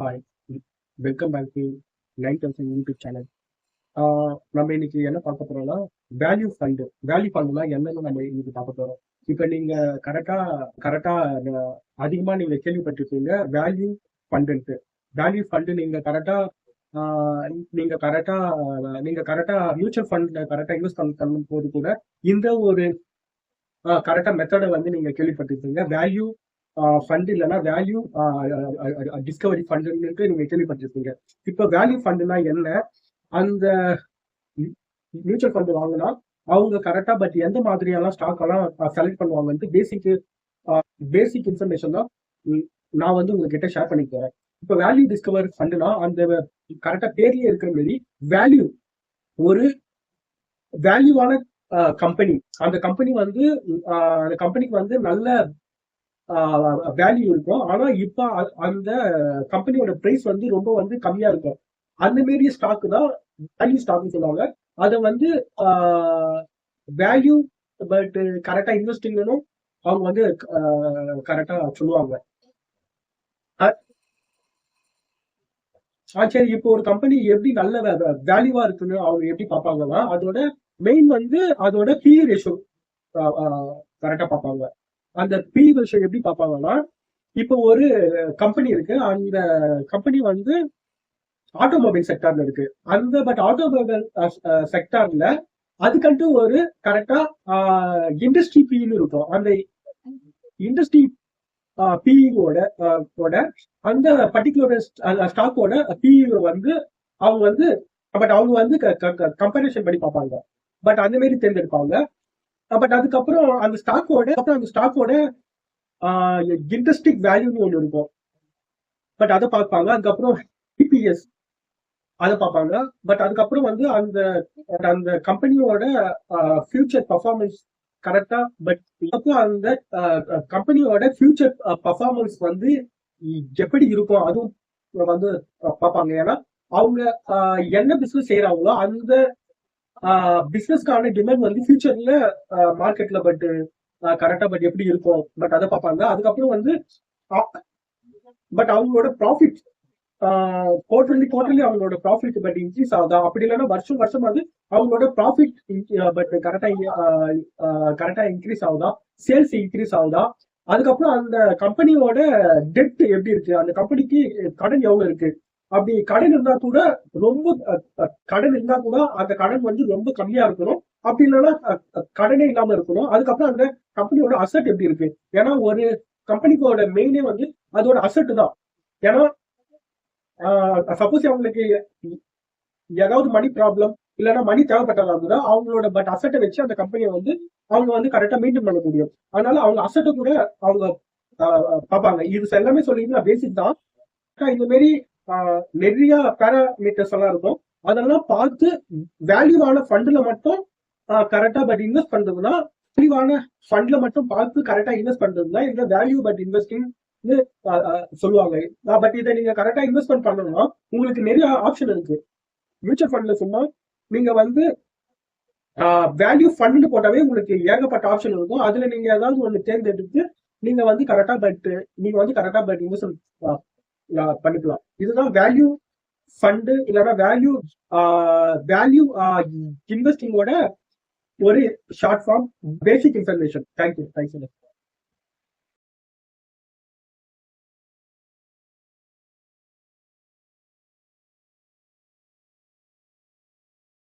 Hi, welcome back to 9000 YouTube channel. நம்ம இன்னைக்கு என்ன பார்க்க போறோம்னா வேல்யூ ஃபண்டு. வேல்யூ ஃபண்டுனா என்னன்னு நம்ம இன்னைக்கு பார்க்க போறோம். இப்போ நீங்க கரெக்டா கரெக்டா அதிகமா நீங்க கேள்விப்பட்டிருப்பீங்க வேல்யூ ஃபண்டுன்ட்டு. வேல்யூ ஃபண்டு நீங்க கரெக்டா நீங்க கரெக்டா மியூச்சுவல் ஃபண்ட்ல கரெக்டா இன்வெஸ்ட் பண்ணும் போது கூட இந்த ஒரு கரெக்டா மெத்தடை வந்து நீங்க கேள்விப்பட்டிருப்பீங்க. வேல்யூ ஃபண்ட் இல்லைன்னா வேல்யூ டிஸ்கவரி ஃபண்டுன்னு நீங்க கேள்விப்பட்டிருப்பீங்க. இப்போ வேல்யூ ஃபண்டுனா என்ன? அந்த மியூச்சுவல் ஃபண்ட் வாங்கினா அவங்க கரெக்டா பட் எந்த மாதிரியெல்லாம் ஸ்டாக் எல்லாம் செலக்ட் பண்ணுவாங்கன்ட்டு பேசிக் இன்ஃபர்மேஷன் தான் நான் வந்து உங்ககிட்ட ஷேர் பண்ணிக்கிறேன். இப்போ வேல்யூ டிஸ்கவர் ஃபண்டுனா அந்த கரெக்டா பேர்லயே இருக்கிற மாதிரி வேல்யூ ஒரு வேல்யூவான கம்பெனி. அந்த கம்பெனிக்கு வந்து நல்ல வேல்யூ இருக்கும். ஆனா இப்ப அந்த கம்பெனியோட பிரைஸ் வந்து ரொம்ப வந்து கம்மியா இருக்கும். அந்த மாரி ஸ்டாக் தான் வேல்யூ ஸ்டாக்னு சொல்லுவாங்க. அதை வந்து வேல்யூ பட் கரெக்டா இன்வெஸ்டிங்னும் அவங்க வந்து கரெக்டா சொல்லுவாங்க. சரி, இப்போ ஒரு கம்பெனி எப்படி நல்ல வேல்யூவா இருக்குன்னு அவங்க எப்படி பார்ப்பாங்கன்னா அதோட மெயின் வந்து அதோட பி ரேஷியோ கரெக்டா பார்ப்பாங்க. அந்த பி ரேஷியோ எப்படி பார்ப்பாங்கன்னா இப்போ ஒரு கம்பெனி இருக்கு. அந்த கம்பெனி வந்து ஆட்டோமொபைல் செக்டார்ல இருக்கு. அந்த பட் ஆட்டோமொபைல் செக்டார்ல அதுக்கன்ட்டு ஒரு கரெக்டா இண்டஸ்ட்ரி பின்னு இருக்கும். அந்த இண்டஸ்ட்ரி பிஇஓட அந்த பர்டிகுலர் ஸ்டாக்கோட பிஇஓ வந்து அவங்க வந்து பட் அவங்க வந்து கம்பேரிசன் பண்ணி பார்ப்பாங்க. பட் அந்த மாதிரி தேர்ந்தெடுப்பாங்க. பட் அதுக்கப்புறம் அந்த ஸ்டாக்கோட இண்டஸ்ட்ரிக் வேல்யூன்னு ஒன்று இருக்கும். பட் அதை பார்ப்பாங்க. அதுக்கப்புறம் டிபிஎஸ் அதை பார்ப்பாங்க. பட் அதுக்கப்புறம் வந்து அந்த அந்த கம்பெனியோட ஃபியூச்சர் பர்ஃபார்மன்ஸ் கரெக்டா. பட் அப்போ அந்த கம்பெனியோட ஃபியூச்சர் பர்ஃபார்மன்ஸ் வந்து எப்படி இருக்கும் அதுவும் வந்து பார்ப்பாங்க. ஏன்னா அவங்க என்ன பிசினஸ் செய்யறாங்களோ அந்த பிசினஸ்க்கான டிமாண்ட் வந்து ஃபியூச்சர்ல மார்க்கெட்ல பட் கரெக்டா பட் எப்படி இருக்கும் பட் அதை பார்ப்பாங்க. அதுக்கப்புறம் வந்து பட் அவங்களோட ப்ராஃபிட் குவார்டர்லி அவங்களோட ப்ராஃபிட் பட் இன்க்ரீஸ் ஆகுதா, அப்படி இல்லைன்னா வருஷம் வந்து அவங்களோட ப்ராஃபிட் பட் கரெக்டா இன்க்ரீஸ் ஆகுதா, சேல்ஸ் இன்க்ரீஸ் ஆகுதா, அதுக்கப்புறம் அந்த கம்பெனியோட டெப்ட் எப்படி இருக்கு, அந்த கம்பெனிக்கு கடன் எவ்வளவு இருக்கு, அப்படி கடன் இருந்தா கூட அந்த கடன் வந்து ரொம்ப கம்மியா இருக்கணும், அப்படி இல்லைன்னா கடனே இல்லாம இருக்கணும். அதுக்கப்புறம் அந்த கம்பெனியோட அசெட் எப்படி இருக்கு. ஏன்னா ஒரு கம்பெனிக்கோட மெயினே வந்து அதோட அசெட் தான். ஏன்னா சப்போஸ் அவங்களுக்கு ஏதாவது மணி ப்ராப்ளம் இல்லைன்னா மணி தேவைப்பட்டதா கூட அவங்களோட பட் அசட்டை வச்சு அந்த கம்பெனியை வந்து அவங்க வந்து கரெக்டா மெயின்டைன் பண்ண முடியும். அதனால அவங்க அசட்டை கூட அவங்க பார்ப்பாங்க. இது எல்லாமே சொல்லிங்கன்னா பேசிக் தான். இந்த மாதிரி நிறைய பேராமீட்டர்ஸ் எல்லாம் இருக்கும். அதெல்லாம் பார்த்து வேல்யூவான ஃபண்ட்ல மட்டும் கரெக்டா பட் இன்வெஸ்ட் பண்றதுன்னா வேல்யூவான ஃபண்ட்ல மட்டும் பார்த்து கரெக்டா இன்வெஸ்ட் பண்றதுன்னா இந்த வேல்யூ பட் இன்வெஸ்டிங் சொல்லுவாங்க. பட் இதை நீங்க கரெக்டா இன்வெஸ்ட்மெண்ட் பண்ணணும்னா உங்களுக்கு நிறைய ஆப்ஷன் இருக்கு. மியூச்சுவல் ஃபண்ட்ல சொன்னா நீங்க வந்து வேல்யூ ஃபண்ட் போட்டாவே உங்களுக்கு ஏகப்பட்ட ஆப்ஷன் இருக்கும். அதுல நீங்க ஏதாவது ஒண்ணு தேர்ந்தெடுத்து நீங்க வந்து கரெக்டா பட் இன்வெஸ்ட்மெண்ட் பண்ணிக்கலாம். இதுதான் வேல்யூ ஃபண்ட் இல்லைன்னா வேல்யூ இன்வெஸ்டிங்கோட ஒரு short form basic information. Thank you.